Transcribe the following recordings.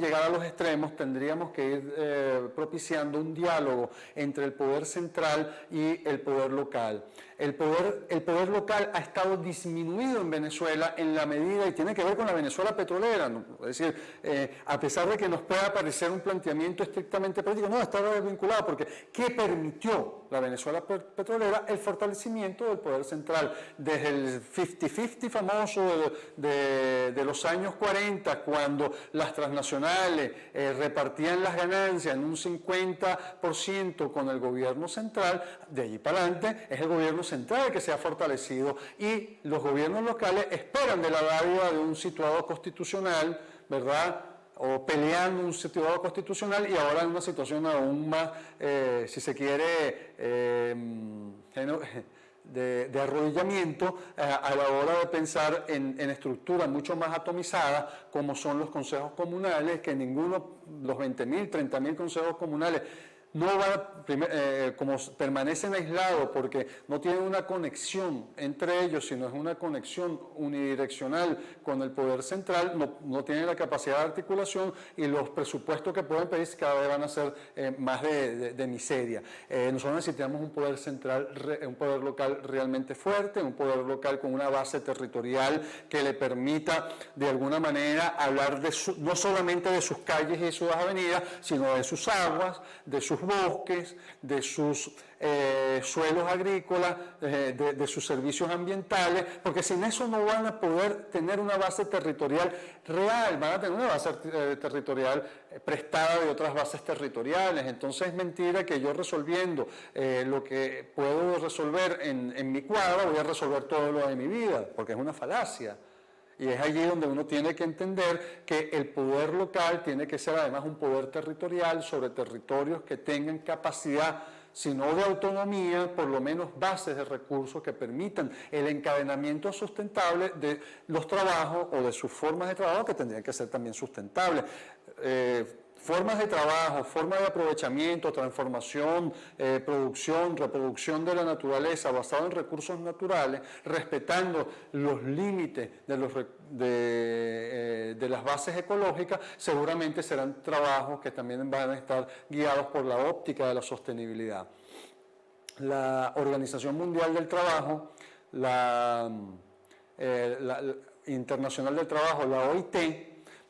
llegar a los extremos, tendríamos que ir propiciando un diálogo entre el poder central y el poder local. El poder local ha estado disminuido en Venezuela en la medida, y tiene que ver con la Venezuela petrolera, ¿no? Es decir, a pesar de que nos pueda parecer un planteamiento estrictamente político, no, está vinculado, porque ¿qué permitió la Venezuela petrolera? El fortalecimiento del poder central. Desde el 50-50 famoso de los años 40, cuando las transnacionales repartían las ganancias en un 50% con el gobierno central, de allí para adelante es el gobierno central que se ha fortalecido, y los gobiernos locales esperan de la dádiva de un situado constitucional, ¿verdad?, o peleando un situado constitucional, y ahora en una situación aún más, si se quiere, de arrodillamiento a la hora de pensar en estructuras mucho más atomizadas, como son los consejos comunales, que ninguno, los 20.000, 30.000 consejos comunales, no van como permanecen aislados porque no tienen una conexión entre ellos, sino es una conexión unidireccional con el poder central, no tienen la capacidad de articulación, y los presupuestos que pueden pedir cada vez van a ser más de miseria. Nosotros necesitamos un poder central, un poder local realmente fuerte, un poder local con una base territorial que le permita de alguna manera hablar no solamente de sus calles y sus avenidas, sino de sus aguas, de sus bosques, de sus suelos agrícolas, de sus servicios ambientales, porque sin eso no van a poder tener una base territorial real, van a tener una base territorial prestada de otras bases territoriales. Entonces es mentira que yo resolviendo lo que puedo resolver en mi cuadra voy a resolver todo lo de mi vida, porque es una falacia. Y es allí donde uno tiene que entender que el poder local tiene que ser además un poder territorial sobre territorios que tengan capacidad, si no de autonomía, por lo menos bases de recursos que permitan el encadenamiento sustentable de los trabajos o de sus formas de trabajo, que tendrían que ser también sustentables. Formas de trabajo, formas de aprovechamiento, transformación, producción, reproducción de la naturaleza basado en recursos naturales, respetando los límites de las bases ecológicas, seguramente serán trabajos que también van a estar guiados por la óptica de la sostenibilidad. La Organización Mundial del Trabajo, la Internacional del Trabajo, la OIT,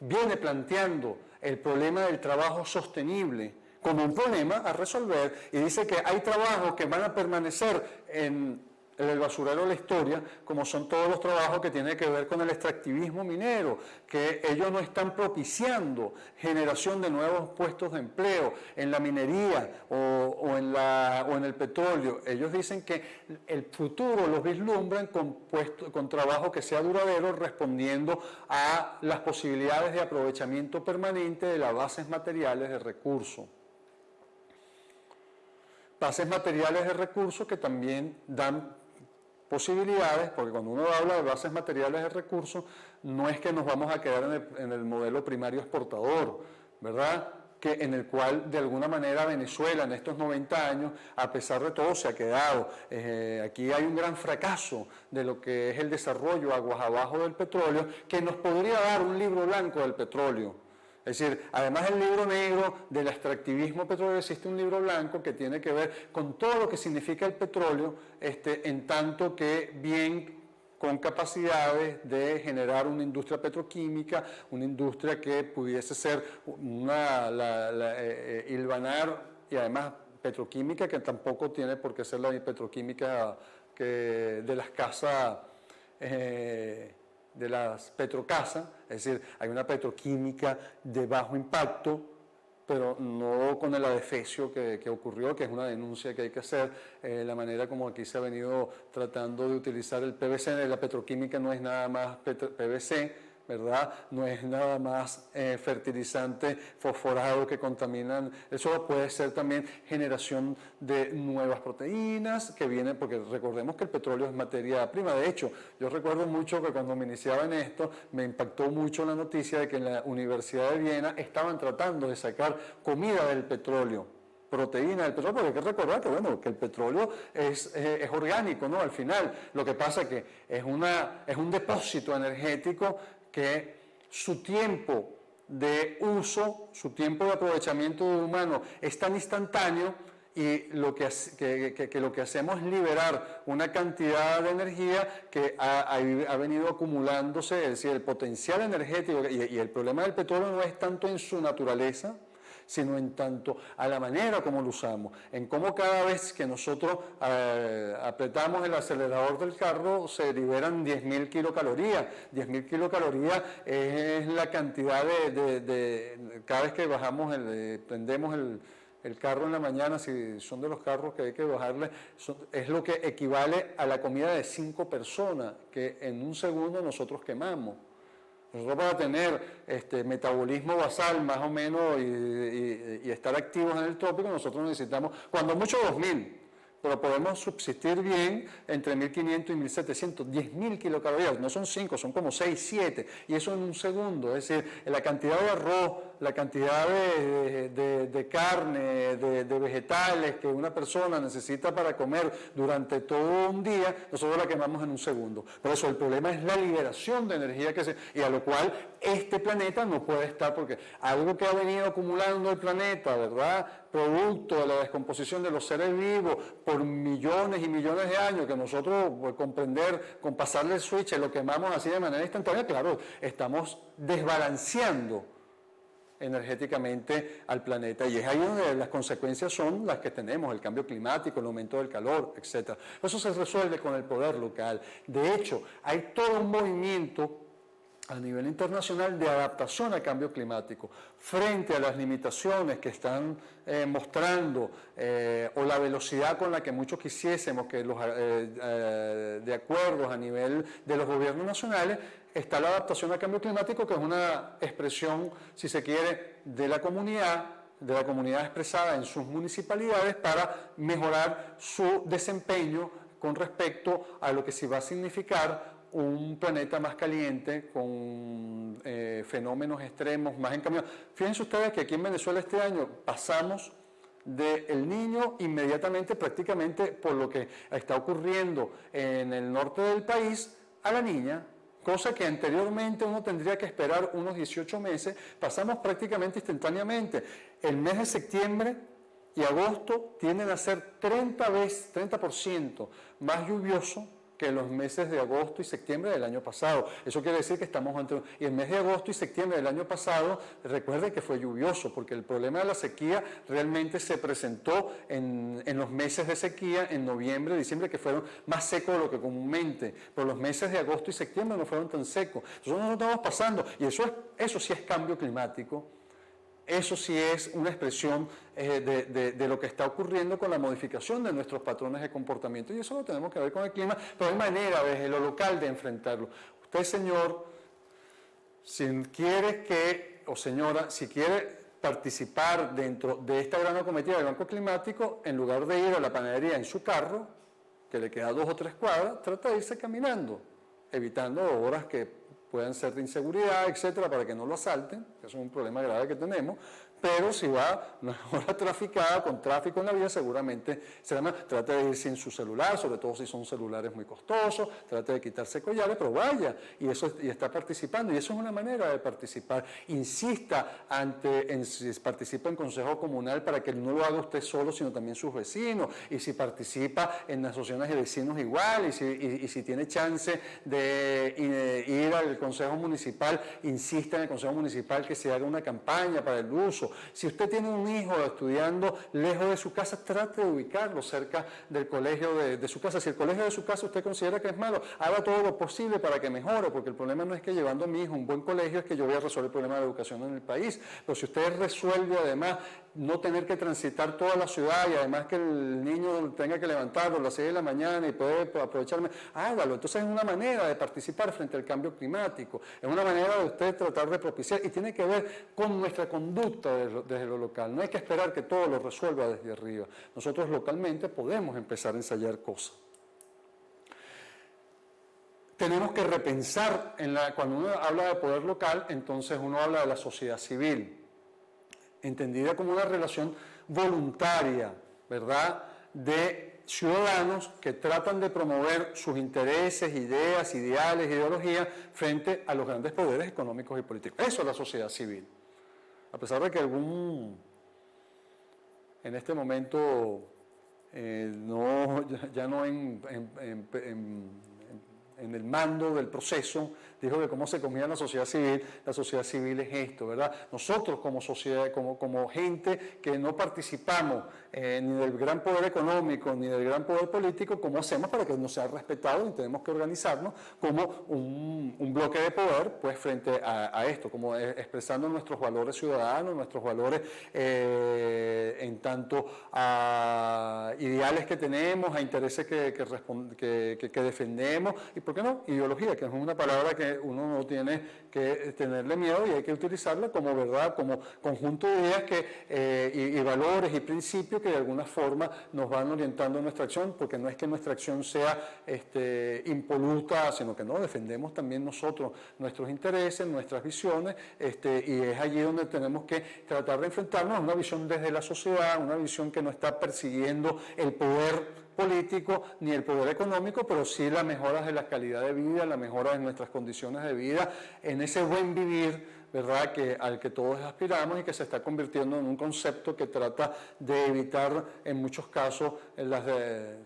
viene planteando el problema del trabajo sostenible como un problema a resolver, y dice que hay trabajos que van a permanecer en el basurero de la historia, como son todos los trabajos que tienen que ver con el extractivismo minero, que ellos no están propiciando generación de nuevos puestos de empleo en la minería o en el petróleo. Ellos dicen que el futuro los vislumbran con trabajo que sea duradero, respondiendo a las posibilidades de aprovechamiento permanente de las bases materiales de recursos. Bases materiales de recursos que también dan posibilidades, porque cuando uno habla de bases materiales de recursos, no es que nos vamos a quedar en el modelo primario exportador, ¿verdad?, que en el cual de alguna manera Venezuela en estos 90 años, a pesar de todo, se ha quedado. Aquí hay un gran fracaso de lo que es el desarrollo aguas abajo del petróleo, que nos podría dar un libro blanco del petróleo. Es decir, además del libro negro del extractivismo petrolero, existe un libro blanco que tiene que ver con todo lo que significa el petróleo, en tanto que bien con capacidades de generar una industria petroquímica, una industria que pudiese ser hilvanar, y además petroquímica, que tampoco tiene por qué ser la petroquímica que de las casas, de las petrocasas, es decir, hay una petroquímica de bajo impacto, pero no con el adefesio que ocurrió, que es una denuncia que hay que hacer, la manera como aquí se ha venido tratando de utilizar el PVC. La petroquímica no es nada más PVC, ¿verdad? No es nada más fertilizante fosforado que contaminan. Eso puede ser también generación de nuevas proteínas que vienen, porque recordemos que el petróleo es materia prima. De hecho, yo recuerdo mucho que cuando me iniciaba en esto, me impactó mucho la noticia de que en la Universidad de Viena estaban tratando de sacar comida del petróleo, proteína del petróleo, porque hay que recordar que, bueno, que el petróleo es orgánico, ¿no? Al final, lo que pasa es que es un depósito energético que su tiempo de uso, su tiempo de aprovechamiento humano es tan instantáneo y lo que hacemos es liberar una cantidad de energía que ha venido acumulándose, es decir, el potencial energético, y el problema del petróleo no es tanto en su naturaleza, sino en tanto a la manera como lo usamos, en cómo cada vez que nosotros apretamos el acelerador del carro se liberan 10.000 kilocalorías. 10.000 kilocalorías es la cantidad cada vez que bajamos, prendemos el carro en la mañana, si son de los carros que hay que bajarle, es lo que equivale a la comida de 5 personas que en un segundo nosotros quemamos. Nosotros para tener metabolismo basal más o menos y estar activos en el trópico, nosotros necesitamos, cuando mucho 2.000, pero podemos subsistir bien entre 1.500 y 1.700, 10.000 kilocalorías, no son 5, son como 6, 7, y eso en un segundo, es decir, la cantidad de arroz, la cantidad de carne, de vegetales que una persona necesita para comer durante todo un día, nosotros la quemamos en un segundo. Por eso el problema es la liberación de energía y a lo cual este planeta no puede estar, porque algo que ha venido acumulando el planeta, ¿verdad?, producto de la descomposición de los seres vivos por millones y millones de años, que nosotros, por comprender, con pasarle el switch, lo quemamos así de manera instantánea, claro, estamos desbalanceando energéticamente al planeta, y es ahí donde las consecuencias son las que tenemos, el cambio climático, el aumento del calor, etc. Eso se resuelve con el poder local. De hecho, hay todo un movimiento a nivel internacional de adaptación al cambio climático, frente a las limitaciones que están mostrando o la velocidad con la que muchos quisiésemos que los de acuerdos a nivel de los gobiernos nacionales, está la adaptación al cambio climático, que es una expresión, si se quiere, de la comunidad expresada en sus municipalidades para mejorar su desempeño con respecto a lo que sí va a significar un planeta más caliente, con fenómenos extremos más encaminados. Fíjense ustedes que aquí en Venezuela este año pasamos del Niño inmediatamente, prácticamente por lo que está ocurriendo en el norte del país, a la Niña, cosa que anteriormente uno tendría que esperar unos 18 meses, pasamos prácticamente instantáneamente. El mes de septiembre y agosto tienden a ser 30% más lluvioso que los meses de agosto y septiembre del año pasado. Eso quiere decir que estamos ante... Y el mes de agosto y septiembre del año pasado, recuerden que fue lluvioso, porque el problema de la sequía realmente se presentó en los meses de sequía, en noviembre, diciembre, que fueron más secos de lo que comúnmente, pero los meses de agosto y septiembre no fueron tan secos. Nosotros no estamos pasando, y eso sí es cambio climático. Eso sí es una expresión de lo que está ocurriendo con la modificación de nuestros patrones de comportamiento, y eso lo tenemos que ver con el clima, pero hay manera desde lo local de enfrentarlo. Usted, señor, si quiere o señora, si quiere participar dentro de esta gran acometida del Banco Climático, en lugar de ir a la panadería en su carro, que le queda 2 o 3 cuadras, trata de irse caminando, evitando horas que puedan ser de inseguridad, etcétera, para que no lo asalten, que eso es un problema grave que tenemos, pero si va una hora traficada, con tráfico en la vía, seguramente trate de ir sin su celular, sobre todo si son celulares muy costosos, trate de quitarse collares, pero vaya, y está participando, y eso es una manera de participar. Insista si participa en consejo comunal, para que no lo haga usted solo, sino también sus vecinos, y si participa en asociaciones de vecinos igual, y si tiene chance de ir al consejo municipal, insista en el consejo municipal que se haga una campaña para el uso. Si usted tiene un hijo estudiando lejos de su casa, trate de ubicarlo cerca del colegio de su casa. Si el colegio de su casa usted considera que es malo, haga todo lo posible para que mejore, porque el problema no es que llevando a mi hijo a un buen colegio es que yo voy a resolver el problema de la educación en el país. Pero si usted resuelve además no tener que transitar toda la ciudad, y además que el niño tenga que levantarlo a las 6 de la mañana y poder aprovecharme, hágalo. Entonces es una manera de participar frente al cambio climático, es una manera de usted tratar de propiciar, y tiene que ver con nuestra conducta desde lo local. No hay que esperar que todo lo resuelva desde arriba. Nosotros localmente podemos empezar a ensayar cosas. Tenemos que repensar, cuando uno habla de poder local, entonces uno habla de la sociedad civil, entendida como una relación voluntaria, ¿verdad?, de ciudadanos que tratan de promover sus intereses, ideas, ideales, ideologías frente a los grandes poderes económicos y políticos. Eso es la sociedad civil. a pesar de que en este momento, ya no en el mando del proceso, dijo que cómo se comía la sociedad civil es esto, ¿verdad? Nosotros como sociedad, como gente que no participamos ni del gran poder económico ni del gran poder político, ¿cómo hacemos para que nos sea respetado? Y tenemos que organizarnos como un bloque de poder, pues frente a esto, como expresando nuestros valores ciudadanos, nuestros valores en tanto a ideales que tenemos, a intereses que defendemos, y ¿por qué no? Ideología, que es una palabra que uno no tiene que tenerle miedo y hay que utilizarla como verdad, como conjunto de ideas y valores y principios que de alguna forma nos van orientando nuestra acción, porque no es que nuestra acción sea impoluta, sino que no, defendemos también nosotros nuestros intereses, nuestras visiones, y es allí donde tenemos que tratar de enfrentarnos a una visión desde la sociedad, una visión que no está persiguiendo el poder político ni el poder económico, pero sí la mejora de la calidad de vida, la mejora de nuestras condiciones de vida, en ese buen vivir, ¿verdad?, al que todos aspiramos y que se está convirtiendo en un concepto que trata de evitar en muchos casos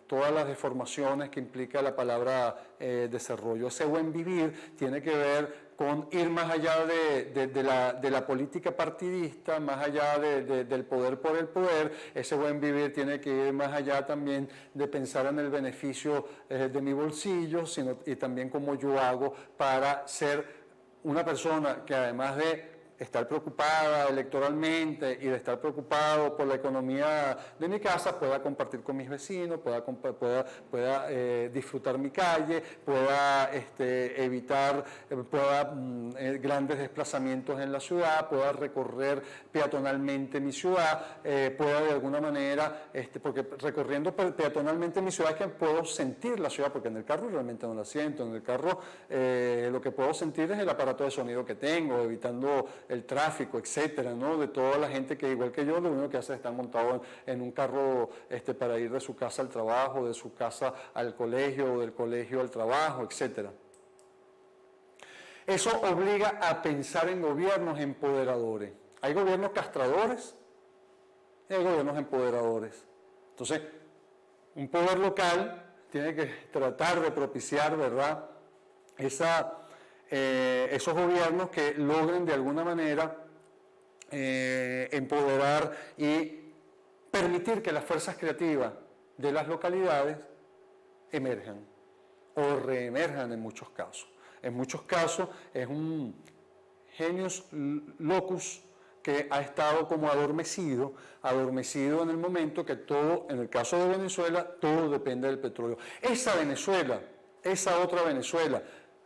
todas las deformaciones que implica la palabra desarrollo. Ese buen vivir tiene que ver con ir más allá de la política partidista, más allá del poder por el poder. Ese buen vivir tiene que ir más allá también de pensar en el beneficio de mi bolsillo, y también cómo yo hago para ser una persona que, además de estar preocupada electoralmente y de estar preocupado por la economía de mi casa, pueda compartir con mis vecinos, pueda disfrutar mi calle, pueda evitar grandes desplazamientos en la ciudad, pueda recorrer peatonalmente mi ciudad, pueda de alguna manera, porque recorriendo peatonalmente mi ciudad es que puedo sentir la ciudad, porque en el carro realmente no la siento. En el carro lo que puedo sentir es el aparato de sonido que tengo, evitando el tráfico, etcétera, ¿no? De toda la gente que, igual que yo, lo único que hace es estar montado en un carro para ir de su casa al trabajo, de su casa al colegio, o del colegio al trabajo, etcétera. Eso obliga a pensar en gobiernos empoderadores. Hay gobiernos castradores y hay gobiernos empoderadores. Entonces, un poder local tiene que tratar de propiciar, ¿verdad?, esos gobiernos que logren de alguna manera empoderar y permitir que las fuerzas creativas de las localidades emerjan o reemerjan en muchos casos. En muchos casos es un genius locus que ha estado como adormecido en el momento que todo, en el caso de Venezuela, todo depende del petróleo. Esa Venezuela, esa otra Venezuela,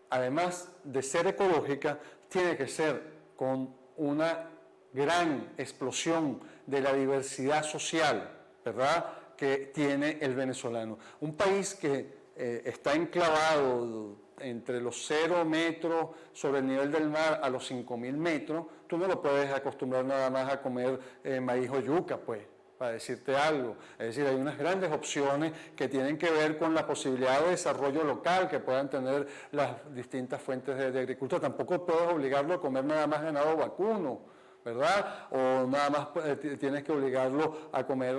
además de ser ecológica, tiene que ser con una gran explosión de la diversidad social, ¿verdad?, que tiene el venezolano. Un país que está enclavado entre los 0 metros sobre el nivel del mar a los 5.000 metros, tú no lo puedes acostumbrar nada más a comer maíz o yuca, pues, para decirte algo. Es decir, hay unas grandes opciones que tienen que ver con la posibilidad de desarrollo local que puedan tener las distintas fuentes de agricultura. Tampoco puedes obligarlo a comer nada más ganado vacuno, ¿verdad? O nada más tienes que obligarlo a comer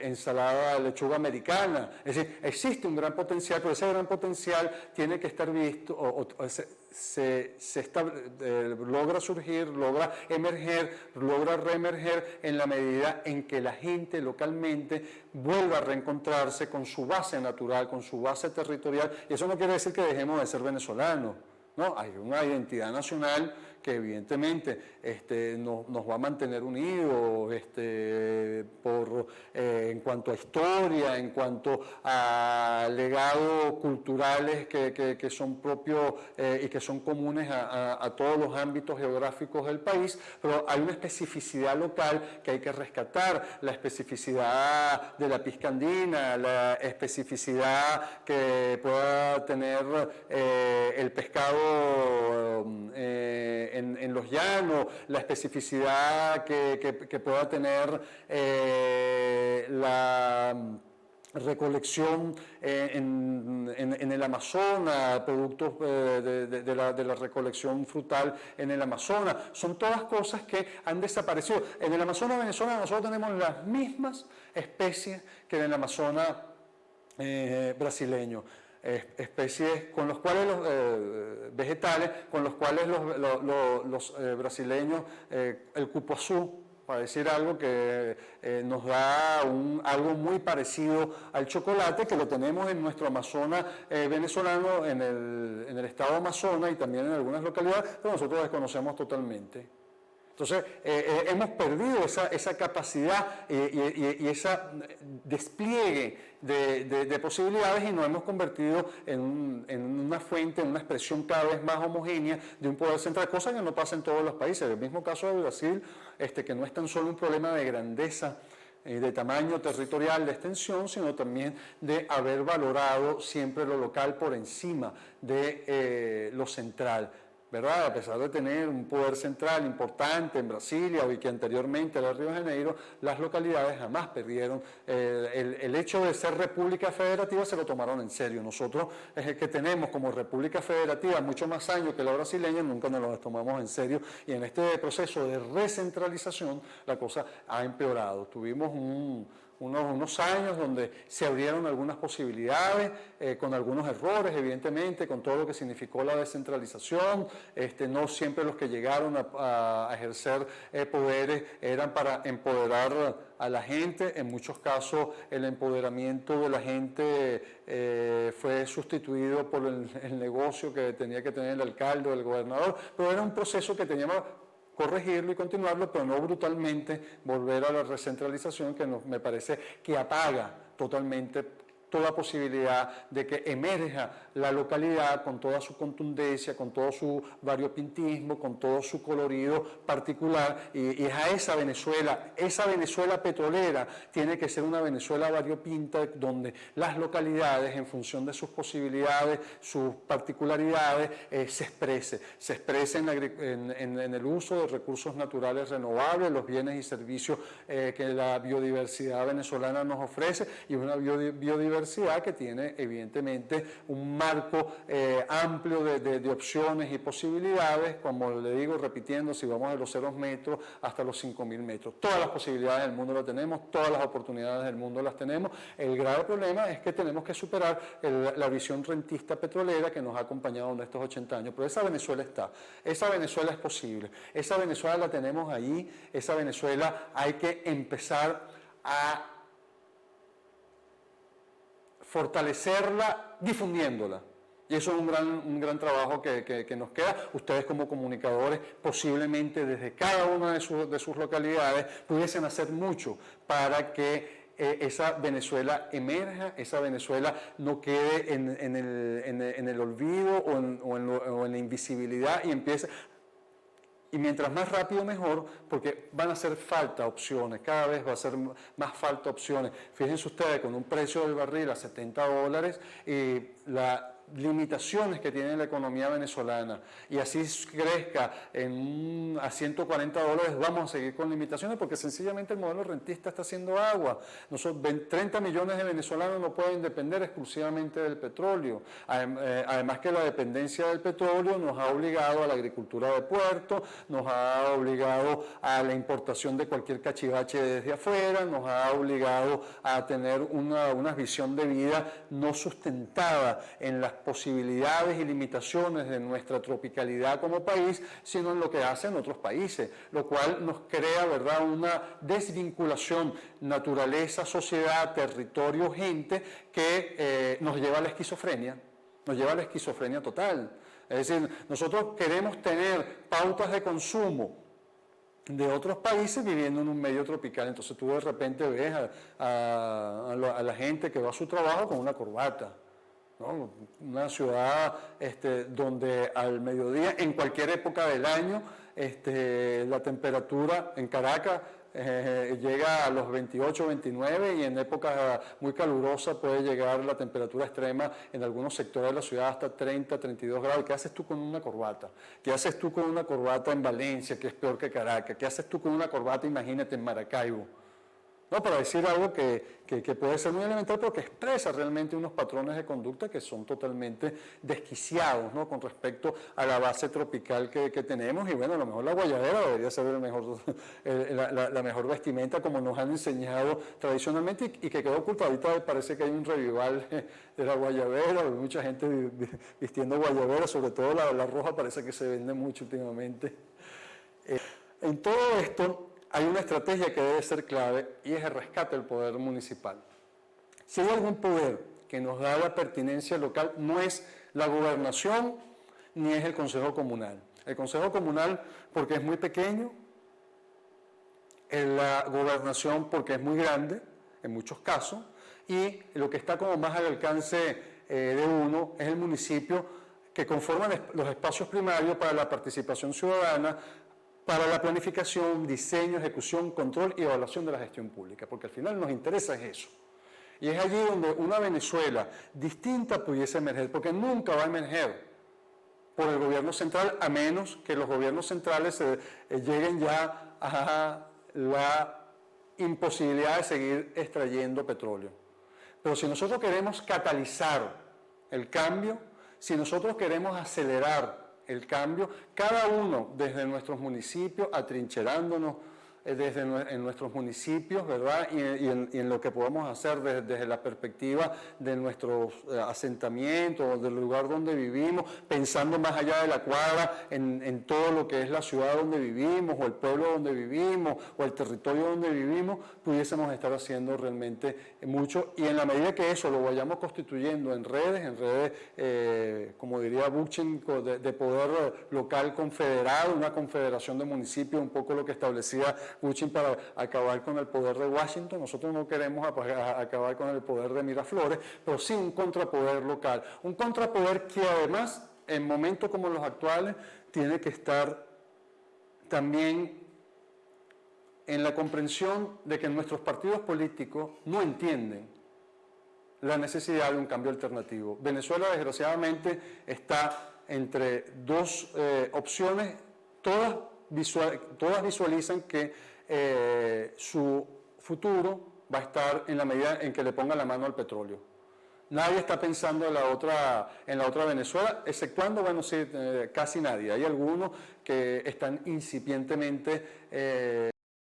ensalada de lechuga americana. Es decir, existe un gran potencial, pero ese gran potencial tiene que estar visto, logra surgir, logra emerger, logra reemerger en la medida en que la gente localmente vuelva a reencontrarse con su base natural, con su base territorial. Y eso no quiere decir que dejemos de ser venezolanos, ¿no? Hay una identidad nacional que evidentemente nos va a mantener unidos en cuanto a historia, en cuanto a legados culturales que son propios y que son comunes a todos los ámbitos geográficos del país, pero hay una especificidad local que hay que rescatar, la especificidad de la pizca andina, la especificidad que pueda tener el pescado en los llanos, la especificidad que pueda tener recolección en el Amazonas, productos de la recolección frutal en el Amazonas. Son todas cosas que han desaparecido. En el Amazonas venezolano nosotros tenemos las mismas especies que en el Amazonas brasileño. Especies con los cuales vegetales, con los cuales los brasileños, el cupuazú, para decir algo que nos da algo muy parecido al chocolate, que lo tenemos en nuestro Amazonas venezolano, en el estado de Amazonas y también en algunas localidades, pero nosotros desconocemos totalmente. Entonces, hemos perdido esa capacidad y ese despliegue de posibilidades y nos hemos convertido en una fuente, en una expresión cada vez más homogénea de un poder central, cosa que no pasa en todos los países. El mismo caso de Brasil, que no es tan solo un problema de grandeza, de tamaño territorial, de extensión, sino también de haber valorado siempre lo local por encima de lo central, ¿verdad? A pesar de tener un poder central importante en Brasilia y que anteriormente era Río de Janeiro, las localidades jamás perdieron. El hecho de ser república federativa se lo tomaron en serio. Nosotros es el que tenemos como república federativa mucho más años que la brasileña, nunca nos lo tomamos en serio y en este proceso de recentralización la cosa ha empeorado. Tuvimos unos años donde se abrieron algunas posibilidades, con algunos errores, evidentemente, con todo lo que significó la descentralización. No siempre los que llegaron a ejercer poderes eran para empoderar a la gente. En muchos casos el empoderamiento de la gente fue sustituido por el negocio que tenía que tener el alcalde o el gobernador, pero era un proceso que teníamos corregirlo y continuarlo, pero no brutalmente volver a la recentralización que me parece que apaga totalmente toda posibilidad de que emerja la localidad con toda su contundencia, con todo su variopintismo, con todo su colorido particular, y es a esa Venezuela petrolera tiene que ser una Venezuela variopinta donde las localidades, en función de sus posibilidades, sus particularidades, se exprese en el uso de recursos naturales renovables, los bienes y servicios que la biodiversidad venezolana nos ofrece, y una biodiversidad que tiene evidentemente un marco amplio de opciones y posibilidades, como le digo, repitiendo, si vamos de los 0 metros hasta los 5.000 metros. Todas las posibilidades del mundo las tenemos, todas las oportunidades del mundo las tenemos. El grave problema es que tenemos que superar la visión rentista petrolera que nos ha acompañado en estos 80 años, pero esa Venezuela está, esa Venezuela es posible, esa Venezuela la tenemos ahí, esa Venezuela hay que empezar a fortalecerla difundiéndola. Y eso es un gran trabajo que nos queda. Ustedes como comunicadores, posiblemente desde cada una de sus localidades, pudiesen hacer mucho para que esa Venezuela emerja, esa Venezuela no quede en el olvido o en la invisibilidad y empiece. Y mientras más rápido mejor, porque van a hacer falta opciones, cada vez va a hacer más falta opciones. Fíjense ustedes, con un precio del barril a $70 y las limitaciones que tiene la economía venezolana, y así crezca a $140, vamos a seguir con limitaciones porque sencillamente el modelo rentista está haciendo agua. 30 millones de venezolanos no pueden depender exclusivamente del petróleo. Además que la dependencia del petróleo nos ha obligado a la agricultura de puerto, nos ha obligado a la importación de cualquier cachivache desde afuera, nos ha obligado a tener una visión de vida no sustentada en las posibilidades y limitaciones de nuestra tropicalidad como país, sino en lo que hacen otros países, lo cual nos crea, ¿verdad?, una desvinculación naturaleza, sociedad, territorio, gente, que nos lleva a la esquizofrenia total. Es decir, nosotros queremos tener pautas de consumo de otros países viviendo en un medio tropical, entonces tú de repente ves a la gente que va a su trabajo con una corbata, ¿no? Una ciudad donde al mediodía, en cualquier época del año, la temperatura en Caracas llega a los 28, 29 y en épocas muy calurosas puede llegar la temperatura extrema en algunos sectores de la ciudad hasta 30, 32 grados. ¿Qué haces tú con una corbata? ¿Qué haces tú con una corbata en Valencia, que es peor que Caracas? ¿Qué haces tú con una corbata, imagínate, en Maracaibo? ¿no? Para decir algo que puede ser muy elemental, pero que expresa realmente unos patrones de conducta que son totalmente desquiciados, ¿no? Con respecto a la base tropical que tenemos. Y bueno, a lo mejor la guayabera debería ser la mejor vestimenta, como nos han enseñado tradicionalmente, y que quedó oculta. Ahorita parece que hay un revival de la guayabera, de mucha gente vistiendo guayabera, sobre todo la roja parece que se vende mucho últimamente. En todo esto hay una estrategia que debe ser clave, y es el rescate del poder municipal. Si hay algún poder que nos da la pertinencia local, no es la gobernación ni es el Consejo Comunal. El Consejo Comunal porque es muy pequeño, la gobernación porque es muy grande, en muchos casos, y lo que está como más al alcance de uno es el municipio, que conforma los espacios primarios para la participación ciudadana, para la planificación, diseño, ejecución, control y evaluación de la gestión pública, porque al final nos interesa es eso. Y es allí donde una Venezuela distinta pudiese emerger, porque nunca va a emerger por el gobierno central, a menos que los gobiernos centrales lleguen ya a la imposibilidad de seguir extrayendo petróleo. Pero si nosotros queremos catalizar el cambio, si nosotros queremos acelerar el cambio, cada uno desde nuestros municipios, atrincherándonos en nuestros municipios, ¿verdad? Y en lo que podemos hacer desde la perspectiva de nuestros asentamientos, del lugar donde vivimos, pensando más allá de la cuadra en todo lo que es la ciudad donde vivimos, o el pueblo donde vivimos, o el territorio donde vivimos, pudiésemos estar haciendo realmente mucho. Y en la medida que eso lo vayamos constituyendo en redes, como diría Buchin, de poder local confederado, una confederación de municipios, un poco lo que establecía Buchin para acabar con el poder de Washington. Nosotros no queremos acabar con el poder de Miraflores, pero sí un contrapoder local. Un contrapoder que además, en momentos como los actuales, tiene que estar también en la comprensión de que nuestros partidos políticos no entienden la necesidad de un cambio alternativo. Venezuela, desgraciadamente, está entre dos opciones, todas visualizan que su futuro va a estar en la medida en que le pongan la mano al petróleo. Nadie está pensando en la otra Venezuela, exceptuando, bueno, sí, casi nadie. Hay algunos que están incipientemente